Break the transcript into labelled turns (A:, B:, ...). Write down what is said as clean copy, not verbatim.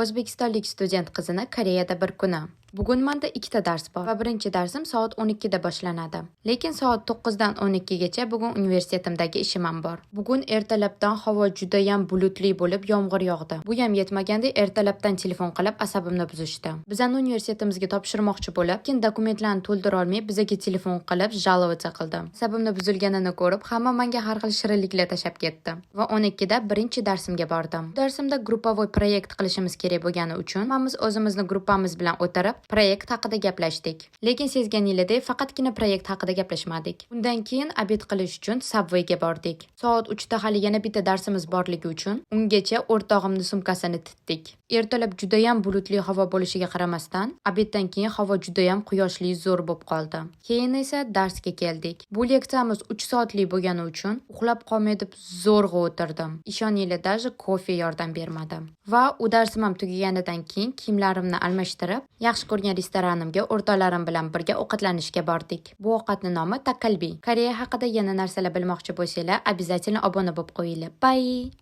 A: O'zbekistonlik student qizini Koreyada bir kuni. Bugun menda ikkita dars bor va birinchi darsim soat 12 da boshlanadi. Lekin soat 9 dan 12 gacha bugun universitetimdagi ishim ham bor. Bugun ertalabdan havo juda ham bulutli bo'lib yomg'ir yog'di. Bu ham yetmaganda ertalabdan telefon qilib asabimni buzishdi. Bizani universitetimizga topshirmoqchi bo'lib, lekin dokumentlarni to'ldira olmay bizga telefon qilib жаловаться qildi. Asabimni buzilganini ko'rib, hamma menga har xil shirinliklar tashab ketdi va 12 da birinchi darsimga bordim. Darsimda gruppovoy proyekt qilishimiz kerak bo'lgani uchun, biz o'zimizni gruppamiz bilan o'tirib proyekt haqida gaplashdik. Lekin sezganinglardek faqatgina proyekt haqida gaplashmadik. Undan keyin obed qilish uchun Subwayga bordik. Soat 3 da hali yana bitta darsimiz borligi uchun ungacha o'rtog'imning sumkasini titdik. Ertalab juda ham bulutli havo bo'lishiga qaramasdan, obeddan keyin havo juda ham quyoshli zo'r bo'lib qoldi. Keyin esa darsga keldik. Bu leksiyamiz 3 soatlik bo'lgani uchun uxlab qolmay deb zo'rg'a o'tirdim. Ishoninglar, даже kofe yordam bermadi. Va u darsim ham tugaganidan keyin kiyimlarimni almashtirib, yaxshi ko'rgan restoranimga o'rtoqlarim bilan birga ovqatlanishga bordik. Bu ovqatning nomi Takalbi. Koreya haqida yana narsalar bilmoqchi bo'lsanglar, обязательно obuna bo'lib qo'yinglar. Bye.